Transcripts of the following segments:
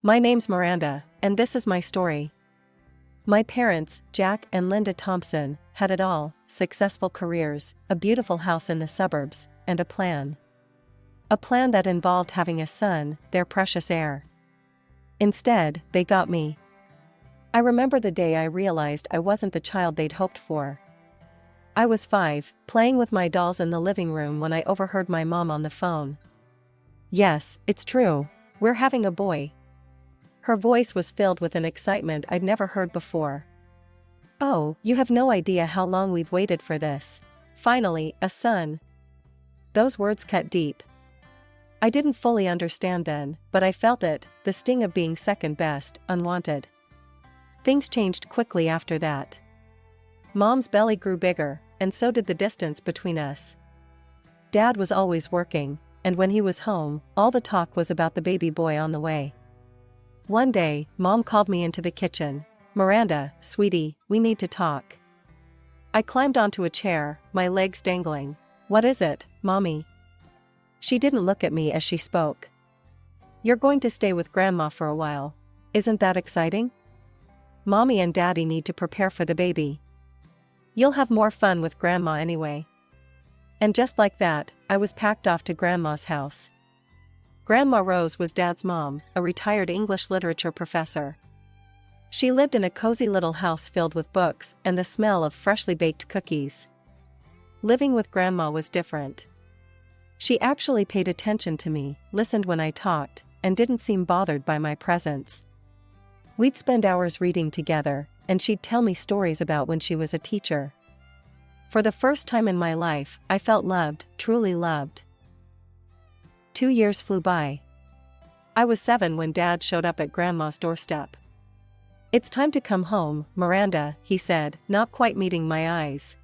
My name's Miranda, and this is my story. My parents, Jack and Linda Thompson, had it all: successful careers, a beautiful house in the suburbs, and a plan. A plan that involved having a son, their precious heir. Instead, they got me. I remember the day I realized I wasn't the child they'd hoped for. I was 5, playing with my dolls in the living room when I overheard my mom on the phone. "Yes, it's true. We're having a boy." Her voice was filled with an excitement I'd never heard before. "Oh, you have no idea how long we've waited for this. Finally, a son." Those words cut deep. I didn't fully understand then, but I felt it, the sting of being second best, unwanted. Things changed quickly after that. Mom's belly grew bigger, and so did the distance between us. Dad was always working, and when he was home, all the talk was about the baby boy on the way. One day, Mom called me into the kitchen. "Miranda, sweetie, we need to talk." I climbed onto a chair, my legs dangling. "What is it, Mommy?" She didn't look at me as she spoke. "You're going to stay with Grandma for a while. Isn't that exciting? Mommy and Daddy need to prepare for the baby. You'll have more fun with Grandma anyway." And just like that, I was packed off to Grandma's house. Grandma Rose was Dad's mom, a retired English literature professor. She lived in a cozy little house filled with books and the smell of freshly baked cookies. Living with Grandma was different. She actually paid attention to me, listened when I talked, and didn't seem bothered by my presence. We'd spend hours reading together, and she'd tell me stories about when she was a teacher. For the first time in my life, I felt loved, truly loved. 2 years flew by. I was 7 when Dad showed up at Grandma's doorstep. "It's time to come home, Miranda," he said, not quite meeting my eyes.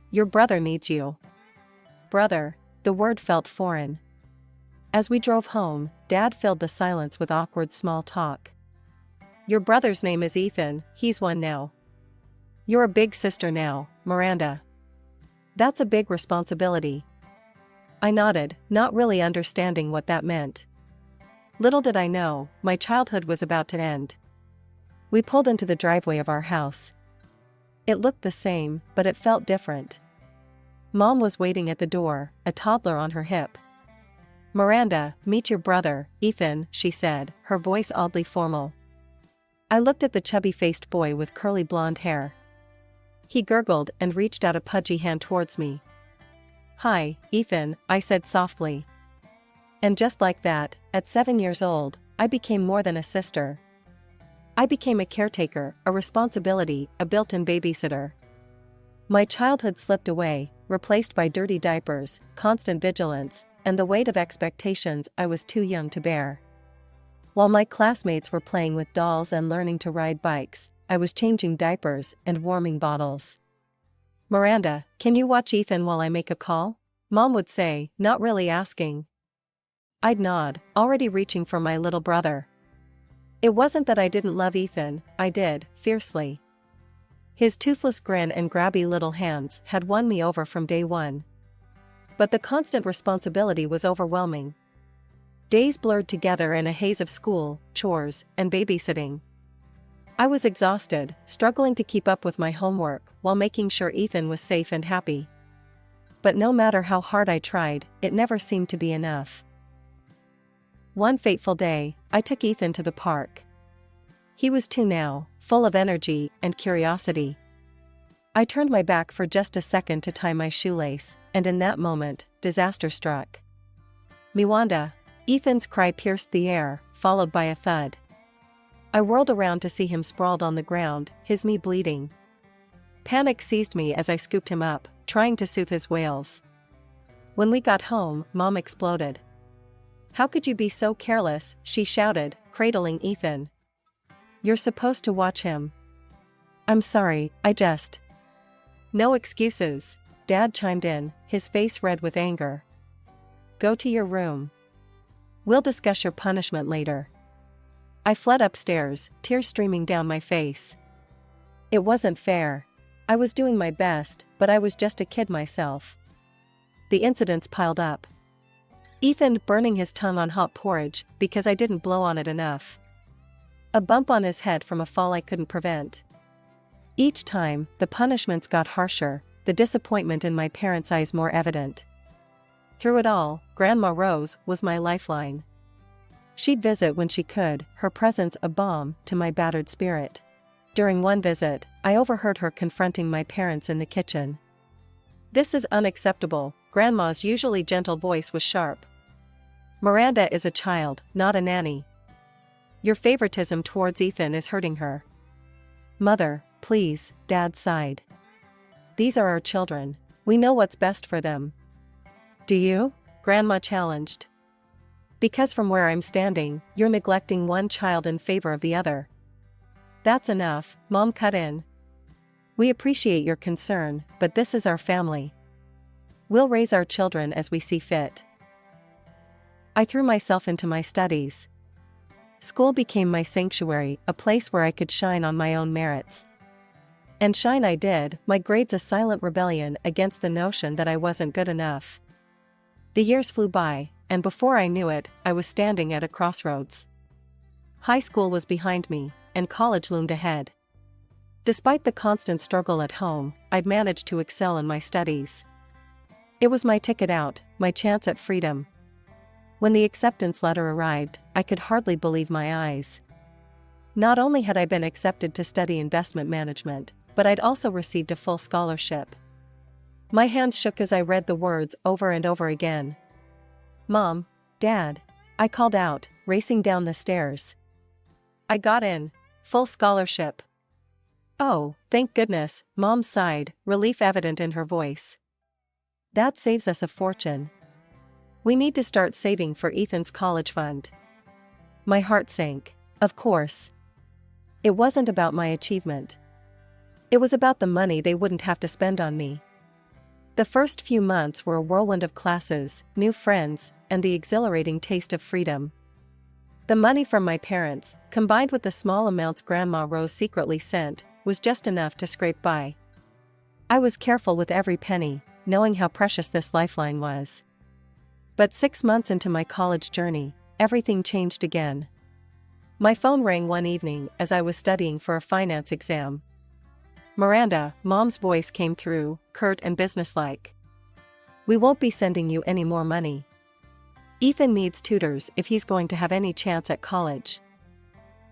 "Your brother needs you." Brother, the word felt foreign. As we drove home, Dad filled the silence with awkward small talk. "Your brother's name is Ethan, he's 1 now. You're a big sister now, Miranda. That's a big responsibility." I nodded, not really understanding what that meant. Little did I know, my childhood was about to end. We pulled into the driveway of our house. It looked the same, but it felt different. Mom was waiting at the door, a toddler on her hip. "Miranda, meet your brother, Ethan," she said, her voice oddly formal. I looked at the chubby-faced boy with curly blonde hair. He gurgled and reached out a pudgy hand towards me. "Hi, Ethan," I said softly. And just like that, at 7 years old, I became more than a sister. I became a caretaker, a responsibility, a built-in babysitter. My childhood slipped away, replaced by dirty diapers, constant vigilance, and the weight of expectations I was too young to bear. While my classmates were playing with dolls and learning to ride bikes, I was changing diapers and warming bottles. "Miranda, can you watch Ethan while I make a call?" Mom would say, not really asking. I'd nod, already reaching for my little brother. It wasn't that I didn't love Ethan, I did, fiercely. His toothless grin and grabby little hands had won me over from day one. But the constant responsibility was overwhelming. Days blurred together in a haze of school, chores, and babysitting. I was exhausted, struggling to keep up with my homework while making sure Ethan was safe and happy. But no matter how hard I tried, it never seemed to be enough. One fateful day, I took Ethan to the park. He was 2 now, full of energy and curiosity. I turned my back for just a second to tie my shoelace, and in that moment, disaster struck. "Miwanda!" Ethan's cry pierced the air, followed by a thud. I whirled around to see him sprawled on the ground, his knee bleeding. Panic seized me as I scooped him up, trying to soothe his wails. When we got home, Mom exploded. "How could you be so careless?" she shouted, cradling Ethan. "You're supposed to watch him." "I'm sorry, I just..." "No excuses," Dad chimed in, his face red with anger. "Go to your room. We'll discuss your punishment later." I fled upstairs, tears streaming down my face. It wasn't fair. I was doing my best, but I was just a kid myself. The incidents piled up. Ethan burning his tongue on hot porridge because I didn't blow on it enough. A bump on his head from a fall I couldn't prevent. Each time, the punishments got harsher, the disappointment in my parents' eyes more evident. Through it all, Grandma Rose was my lifeline. She'd visit when she could, her presence a balm to my battered spirit. During one visit, I overheard her confronting my parents in the kitchen. "This is unacceptable," Grandma's usually gentle voice was sharp. "Miranda is a child, not a nanny. Your favoritism towards Ethan is hurting her." "Mother, please," Dad sighed. "These are our children. We know what's best for them." "Do you?" Grandma challenged. "Because from where I'm standing, you're neglecting one child in favor of the other." "That's enough," Mom cut in. "We appreciate your concern, but this is our family. We'll raise our children as we see fit." I threw myself into my studies. School became my sanctuary, a place where I could shine on my own merits. And shine I did, my grades a silent rebellion against the notion that I wasn't good enough. The years flew by, and before I knew it, I was standing at a crossroads. High school was behind me, and college loomed ahead. Despite the constant struggle at home, I'd managed to excel in my studies. It was my ticket out, my chance at freedom. When the acceptance letter arrived, I could hardly believe my eyes. Not only had I been accepted to study investment management, but I'd also received a full scholarship. My hands shook as I read the words over and over again. "Mom, Dad," I called out, racing down the stairs. "I got in. Full scholarship." "Oh, thank goodness," Mom sighed, relief evident in her voice. "That saves us a fortune. We need to start saving for Ethan's college fund." My heart sank. Of course. It wasn't about my achievement. It was about the money they wouldn't have to spend on me. The first few months were a whirlwind of classes, new friends, and the exhilarating taste of freedom. The money from my parents, combined with the small amounts Grandma Rose secretly sent, was just enough to scrape by. I was careful with every penny, knowing how precious this lifeline was. But 6 months into my college journey, everything changed again. My phone rang one evening as I was studying for a finance exam. "Miranda," Mom's voice came through, curt and businesslike. "We won't be sending you any more money. Ethan needs tutors if he's going to have any chance at college.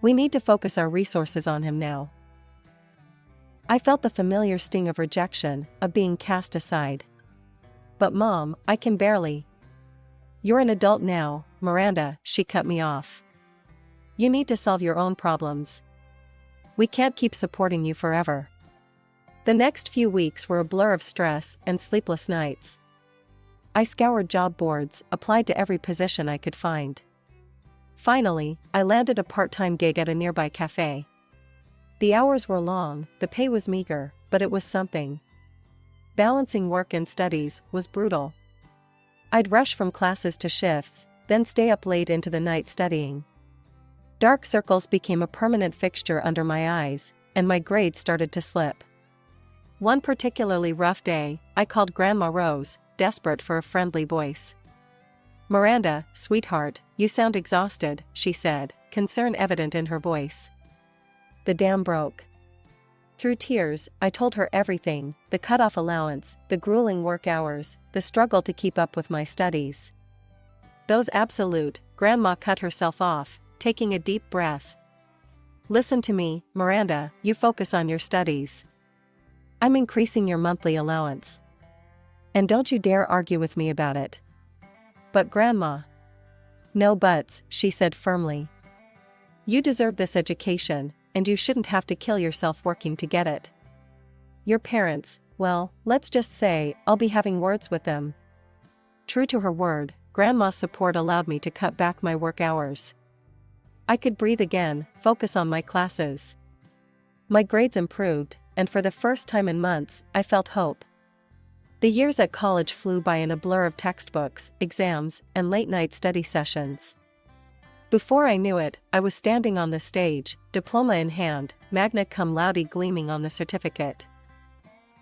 We need to focus our resources on him now." I felt the familiar sting of rejection, of being cast aside. "But Mom, I can barely." "You're an adult now, Miranda," she cut me off. "You need to solve your own problems. We can't keep supporting you forever." The next few weeks were a blur of stress and sleepless nights. I scoured job boards, applied to every position I could find. Finally, I landed a part-time gig at a nearby cafe. The hours were long, the pay was meager, but it was something. Balancing work and studies was brutal. I'd rush from classes to shifts, then stay up late into the night studying. Dark circles became a permanent fixture under my eyes, and my grades started to slip. One particularly rough day, I called Grandma Rose, desperate for a friendly voice. "Miranda, sweetheart, you sound exhausted," she said, concern evident in her voice. The dam broke. Through tears, I told her everything, the cut-off allowance, the grueling work hours, the struggle to keep up with my studies. "Those absolute," Grandma cut herself off, taking a deep breath. "Listen to me, Miranda, you focus on your studies. I'm increasing your monthly allowance. And don't you dare argue with me about it." "But Grandma." "No buts," she said firmly. "You deserve this education, and you shouldn't have to kill yourself working to get it. Your parents, well, let's just say, I'll be having words with them." True to her word, Grandma's support allowed me to cut back my work hours. I could breathe again, focus on my classes. My grades improved, and for the first time in months, I felt hope. The years at college flew by in a blur of textbooks, exams, and late-night study sessions. Before I knew it, I was standing on the stage, diploma in hand, magna cum laude gleaming on the certificate.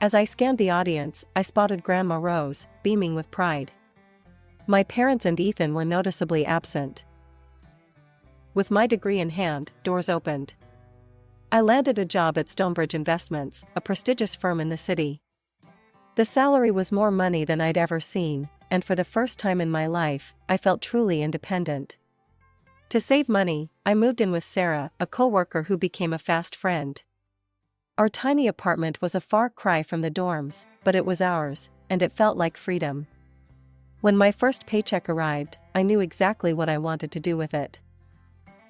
As I scanned the audience, I spotted Grandma Rose, beaming with pride. My parents and Ethan were noticeably absent. with my degree in hand, doors opened. I landed a job at Stonebridge Investments, a prestigious firm in the city. The salary was more money than I'd ever seen, and for the first time in my life, I felt truly independent. To save money, I moved in with Sarah, a coworker who became a fast friend. Our tiny apartment was a far cry from the dorms, but it was ours, and it felt like freedom. When my first paycheck arrived, I knew exactly what I wanted to do with it.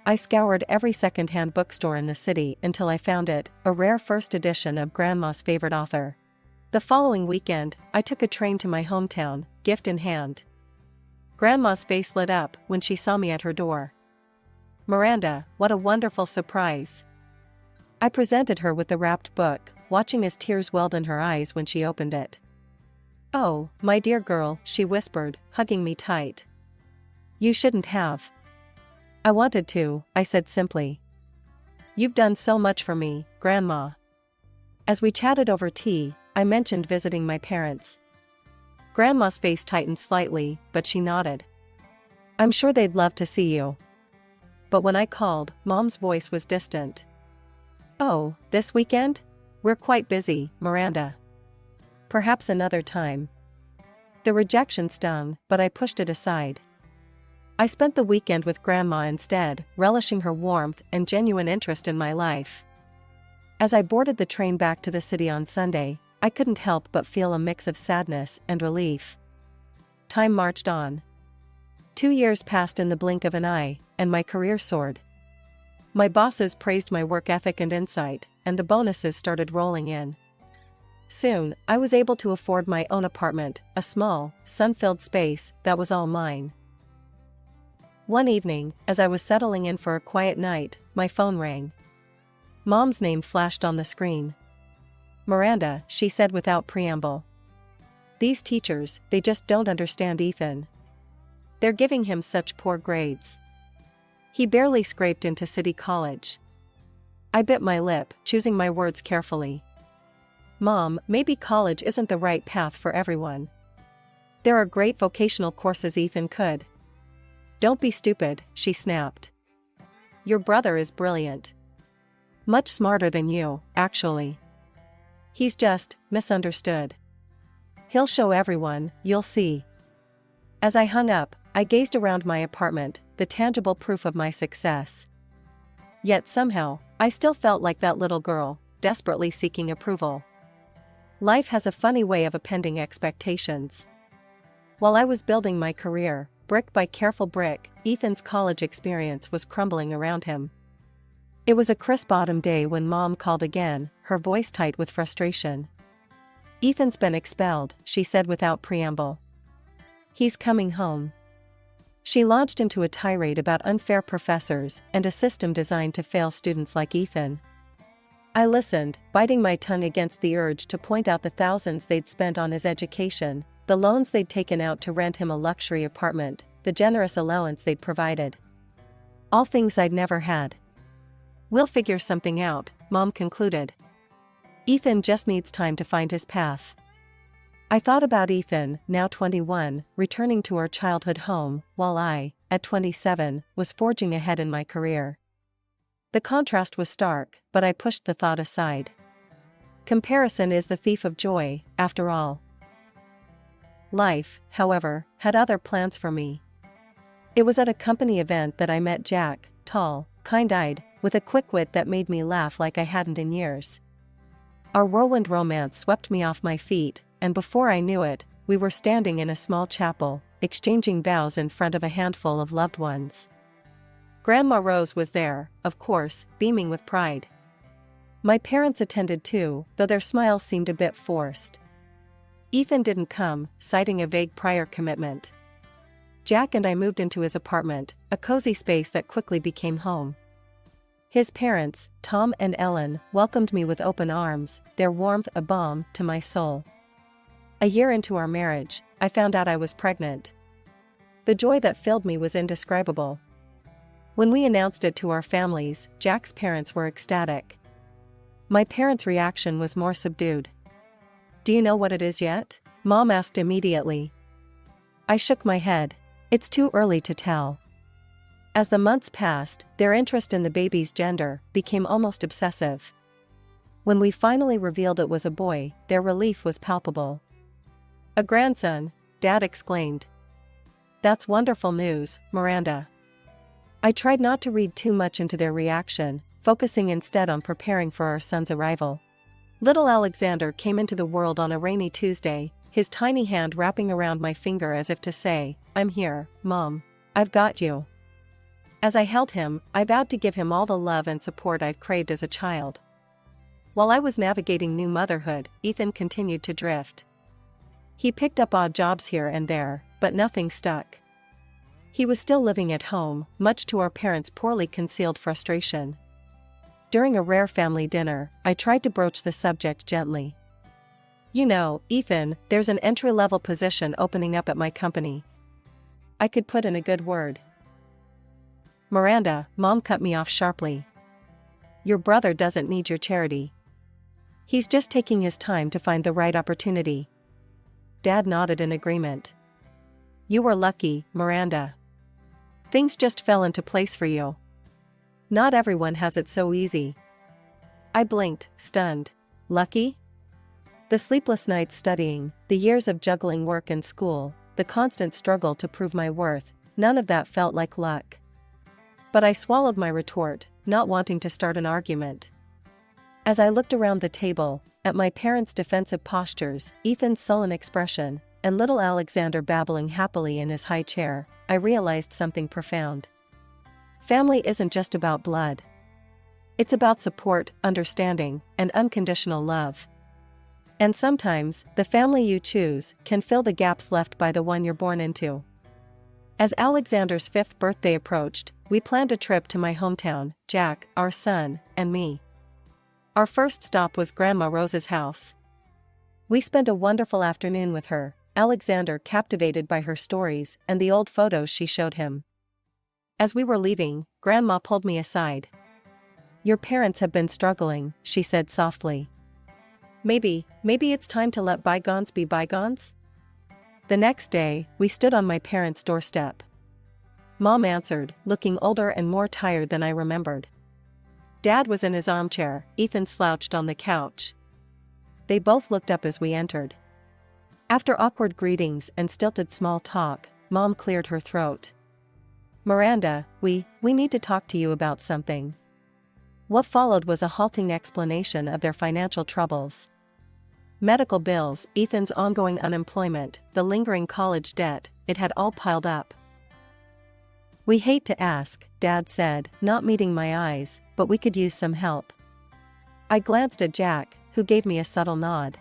I scoured every second-hand bookstore in the city until I found it, a rare first edition of Grandma's favorite author. The following weekend, I took a train to my hometown, gift in hand. Grandma's face lit up when she saw me at her door. "Miranda, what a wonderful surprise." I presented her with the wrapped book, watching as tears welled in her eyes when she opened it. "Oh, my dear girl," she whispered, hugging me tight. "You shouldn't have." "I wanted to," I said simply. "You've done so much for me, Grandma." As we chatted over tea, I mentioned visiting my parents. Grandma's face tightened slightly, but she nodded. "I'm sure they'd love to see you." But when I called, Mom's voice was distant. "Oh, this weekend? We're quite busy, Miranda. Perhaps another time." The rejection stung, but I pushed it aside. I spent the weekend with Grandma instead, relishing her warmth and genuine interest in my life. As I boarded the train back to the city on Sunday, I couldn't help but feel a mix of sadness and relief. Time marched on. 2 years passed in the blink of an eye, and my career soared. My bosses praised my work ethic and insight, and the bonuses started rolling in. Soon, I was able to afford my own apartment, a small, sun-filled space that was all mine. One evening, as I was settling in for a quiet night, my phone rang. Mom's name flashed on the screen. "Miranda," she said without preamble. "These teachers, they just don't understand Ethan. They're giving him such poor grades. He barely scraped into City College." I bit my lip, choosing my words carefully. "Mom, maybe college isn't the right path for everyone. There are great vocational courses Ethan could." "Don't be stupid," she snapped. "Your brother is brilliant. Much smarter than you, actually. He's just misunderstood. He'll show everyone, you'll see." As I hung up, I gazed around my apartment, the tangible proof of my success. Yet somehow, I still felt like that little girl, desperately seeking approval. Life has a funny way of appending expectations. While I was building my career, brick by careful brick, Ethan's college experience was crumbling around him. It was a crisp autumn day when Mom called again, her voice tight with frustration. "Ethan's been expelled," she said without preamble. "He's coming home." She launched into a tirade about unfair professors and a system designed to fail students like Ethan. I listened, biting my tongue against the urge to point out the thousands they'd spent on his education, the loans they'd taken out to rent him a luxury apartment, the generous allowance they'd provided. All things I'd never had. "We'll figure something out," Mom concluded. "Ethan just needs time to find his path." I thought about Ethan, now 21, returning to our childhood home, while I, at 27, was forging ahead in my career. The contrast was stark, but I pushed the thought aside. Comparison is the thief of joy, after all. Life, however, had other plans for me. It was at a company event that I met Jack, tall, kind-eyed, with a quick wit that made me laugh like I hadn't in years. Our whirlwind romance swept me off my feet, and before I knew it, we were standing in a small chapel, exchanging vows in front of a handful of loved ones. Grandma Rose was there, of course, beaming with pride. My parents attended too, though their smiles seemed a bit forced. Ethan didn't come, citing a vague prior commitment. Jack and I moved into his apartment, a cozy space that quickly became home. His parents, Tom and Ellen, welcomed me with open arms, their warmth a balm to my soul. A year into our marriage, I found out I was pregnant. The joy that filled me was indescribable. When we announced it to our families, Jack's parents were ecstatic. My parents' reaction was more subdued. "Do you know what it is yet?" Mom asked immediately. I shook my head. "It's too early to tell." As the months passed, their interest in the baby's gender became almost obsessive. When we finally revealed it was a boy, their relief was palpable. "A grandson," Dad exclaimed. "That's wonderful news, Miranda." I tried not to read too much into their reaction, focusing instead on preparing for our son's arrival. Little Alexander came into the world on a rainy Tuesday, his tiny hand wrapping around my finger as if to say, "I'm here, Mom. I've got you." As I held him, I vowed to give him all the love and support I'd craved as a child. While I was navigating new motherhood, Ethan continued to drift. He picked up odd jobs here and there, but nothing stuck. He was still living at home, much to our parents' poorly concealed frustration. During a rare family dinner, I tried to broach the subject gently. "You know, Ethan, there's an entry-level position opening up at my company. I could put in a good word." "Miranda," Mom cut me off sharply. "Your brother doesn't need your charity. He's just taking his time to find the right opportunity." Dad nodded in agreement. "You were lucky, Miranda. Things just fell into place for you. Not everyone has it so easy." I blinked, stunned. Lucky? The sleepless nights studying, the years of juggling work and school, the constant struggle to prove my worth, none of that felt like luck. But I swallowed my retort, not wanting to start an argument. As I looked around the table, at my parents' defensive postures, Ethan's sullen expression, and little Alexander babbling happily in his high chair, I realized something profound. Family isn't just about blood. It's about support, understanding, and unconditional love. And sometimes, the family you choose can fill the gaps left by the one you're born into. As Alexander's 5th birthday approached, we planned a trip to my hometown, Jack, our son, and me. Our first stop was Grandma Rose's house. We spent a wonderful afternoon with her, Alexander captivated by her stories and the old photos she showed him. As we were leaving, Grandma pulled me aside. "Your parents have been struggling," she said softly. Maybe it's time to let bygones be bygones?" The next day, we stood on my parents' doorstep. Mom answered, looking older and more tired than I remembered. Dad was in his armchair, Ethan slouched on the couch. They both looked up as we entered. After awkward greetings and stilted small talk, Mom cleared her throat. "Miranda, we need to talk to you about something." What followed was a halting explanation of their financial troubles. Medical bills, Ethan's ongoing unemployment, the lingering college debt, it had all piled up. "We hate to ask," Dad said, not meeting my eyes, "but we could use some help." I glanced at Jack, who gave me a subtle nod.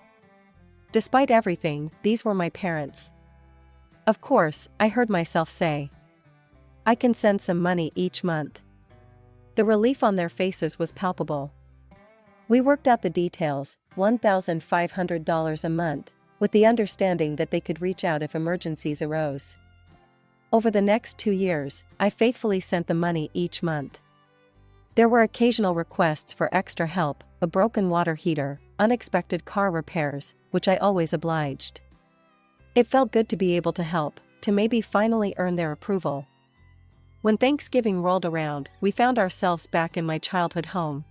Despite everything, these were my parents. "Of course," I heard myself say. "I can send some money each month." The relief on their faces was palpable. We worked out the details, $1,500 a month, with the understanding that they could reach out if emergencies arose. Over the next 2 years, I faithfully sent the money each month. There were occasional requests for extra help, a broken water heater, unexpected car repairs, which I always obliged. It felt good to be able to help, to maybe finally earn their approval. When Thanksgiving rolled around, we found ourselves back in my childhood home.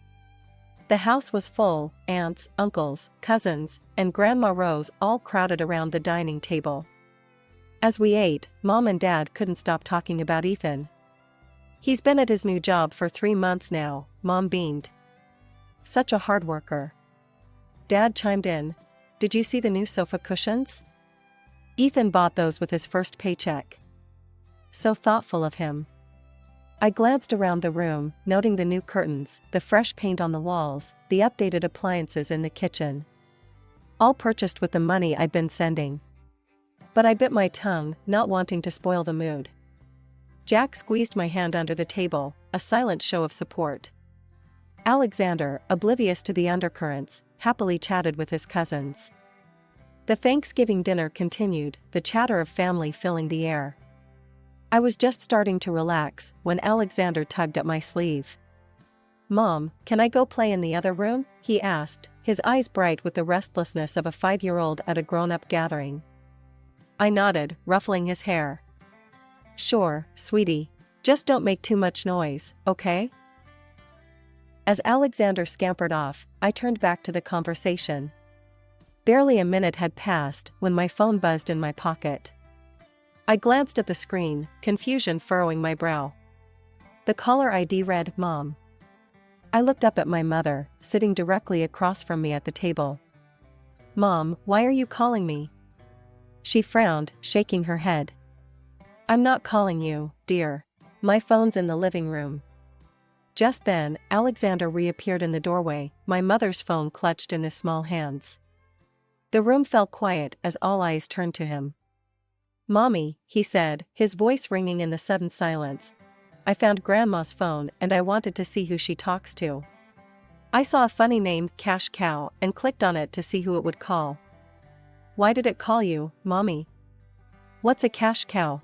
The house was full, aunts, uncles, cousins, and Grandma Rose all crowded around the dining table. As we ate, Mom and Dad couldn't stop talking about Ethan. "He's been at his new job for 3 months now," Mom beamed. "Such a hard worker." Dad chimed in, "Did you see the new sofa cushions? Ethan bought those with his first paycheck." So thoughtful of him. I glanced around the room, noting the new curtains, the fresh paint on the walls, the updated appliances in the kitchen. All purchased with the money I'd been sending. But I bit my tongue, not wanting to spoil the mood. Jack squeezed my hand under the table, a silent show of support. Alexander, oblivious to the undercurrents, happily chatted with his cousins. The Thanksgiving dinner continued, the chatter of family filling the air. I was just starting to relax when Alexander tugged at my sleeve. "Mom, can I go play in the other room?" he asked, his eyes bright with the restlessness of a 5-year-old at a grown-up gathering. I nodded, ruffling his hair. "Sure, sweetie. Just don't make too much noise, okay? As Alexander scampered off, I turned back to the conversation. Barely a minute had passed when my phone buzzed in my pocket. I glanced at the screen, confusion furrowing my brow. The caller ID read, "Mom." I looked up at my mother, sitting directly across from me at the table. "Mom, why are you calling me?" She frowned, shaking her head. "I'm not calling you, dear. My phone's in the living room." Just then, Alexander reappeared in the doorway, my mother's phone clutched in his small hands. The room fell quiet as all eyes turned to him. "Mommy," he said, his voice ringing in the sudden silence. "I found Grandma's phone and I wanted to see who she talks to." I saw a funny name, Cash Cow, and clicked on it to see who it would call. "Why did it call you, Mommy?" "What's a cash cow?"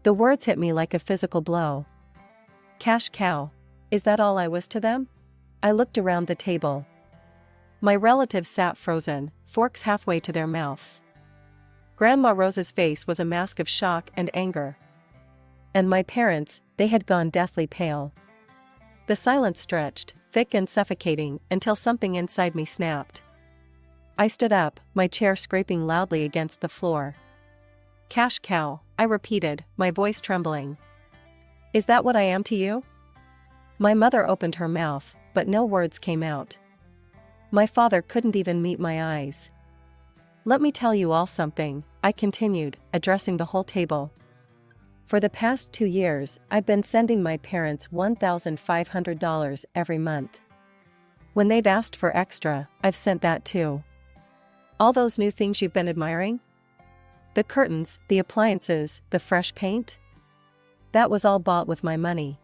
The words hit me like a physical blow. Cash cow. Is that all I was to them? I looked around the table. My relatives sat frozen, forks halfway to their mouths. Grandma Rose's face was a mask of shock and anger. And my parents, they had gone deathly pale. The silence stretched, thick and suffocating, until something inside me snapped. I stood up, my chair scraping loudly against the floor. "Cash cow," I repeated, my voice trembling. "Is that what I am to you?" My mother opened her mouth, but no words came out. My father couldn't even meet my eyes. "Let me tell you all something," I continued, addressing the whole table. "For the past 2 years, I've been sending my parents $1,500 every month. When they've asked for extra, I've sent that too. All those new things you've been admiring? The curtains, the appliances, the fresh paint? That was all bought with my money."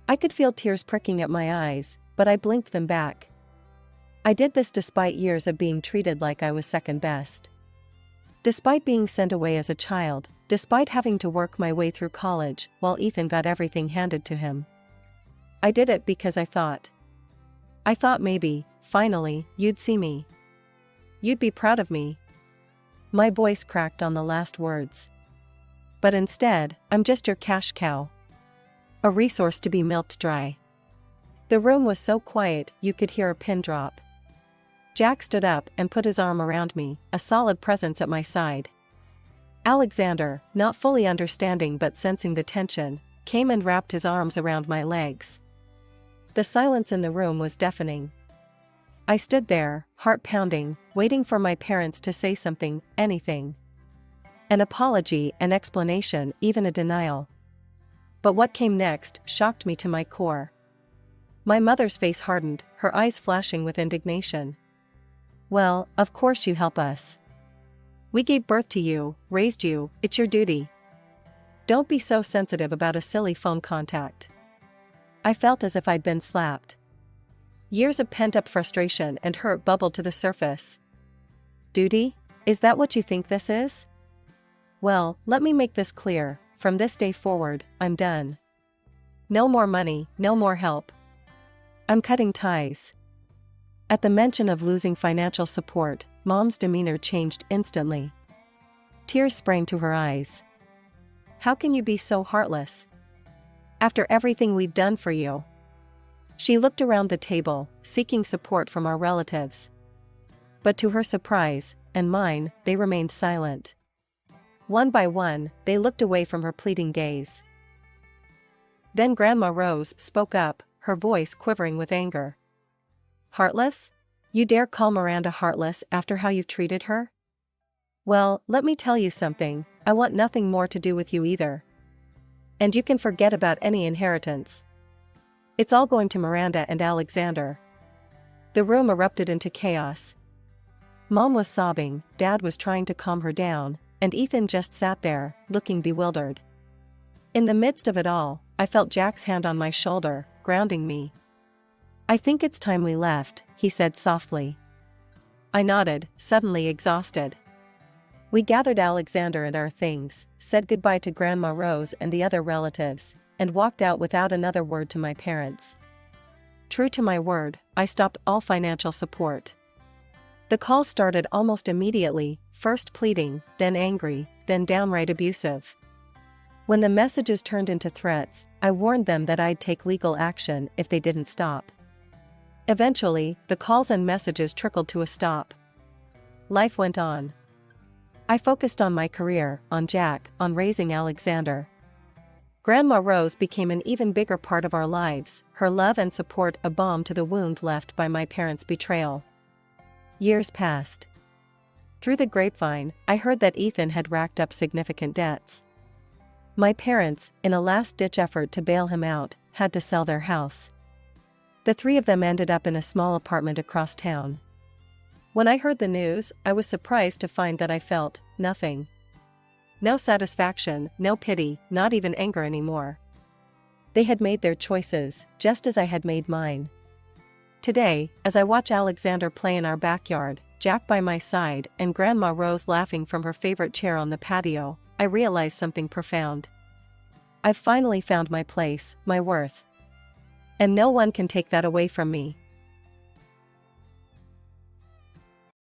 I could feel tears pricking at my eyes, but I blinked them back. I did this despite years of being treated like I was second best. Despite being sent away as a child, despite having to work my way through college while Ethan got everything handed to him. I did it because I thought maybe, finally, you'd see me. You'd be proud of me. My voice cracked on the last words. But instead, I'm just your cash cow. A resource to be milked dry. The room was so quiet you could hear a pin drop. Jack stood up and put his arm around me, a solid presence at my side. Alexander, not fully understanding but sensing the tension, came and wrapped his arms around my legs. The silence in the room was deafening. I stood there, heart pounding, waiting for my parents to say something, anything. An apology, an explanation, even a denial. But what came next shocked me to my core. My mother's face hardened, her eyes flashing with indignation. "Well, of course you help us. We gave birth to you, raised you, it's your duty. Don't be so sensitive about a silly phone contact." I felt as if I'd been slapped. Years of pent-up frustration and hurt bubbled to the surface. Duty? Is that what you think this is? Well, let me make this clear. From this day forward, I'm done. No more money, no more help. I'm cutting ties. At the mention of losing financial support, Mom's demeanor changed instantly. Tears sprang to her eyes. "How can you be so heartless? After everything we've done for you." She looked around the table, seeking support from our relatives. But to her surprise, and mine, they remained silent. One by one, they looked away from her pleading gaze. Then Grandma Rose spoke up, her voice quivering with anger. "Heartless? You dare call Miranda heartless after how you've treated her? Well, let me tell you something, I want nothing more to do with you either. And you can forget about any inheritance. It's all going to Miranda and Alexander." The room erupted into chaos. Mom was sobbing, Dad was trying to calm her down, and Ethan just sat there, looking bewildered. In the midst of it all, I felt Jack's hand on my shoulder, grounding me. "I think it's time we left," he said softly. I nodded, suddenly exhausted. We gathered Alexander and our things, said goodbye to Grandma Rose and the other relatives, and walked out without another word to my parents. True to my word, I stopped all financial support. The call started almost immediately, first pleading, then angry, then downright abusive. When the messages turned into threats, I warned them that I'd take legal action if they didn't stop. Eventually, the calls and messages trickled to a stop. Life went on. I focused on my career, on Jack, on raising Alexander. Grandma Rose became an even bigger part of our lives, her love and support a balm to the wound left by my parents' betrayal. Years passed. Through the grapevine, I heard that Ethan had racked up significant debts. My parents, in a last-ditch effort to bail him out, had to sell their house. The three of them ended up in a small apartment across town. When I heard the news, I was surprised to find that I felt nothing. No satisfaction, no pity, not even anger anymore. They had made their choices, just as I had made mine. Today, as I watch Alexander play in our backyard, Jack by my side, and Grandma Rose laughing from her favorite chair on the patio, I realize something profound. I've finally found my place, my worth. And no one can take that away from me.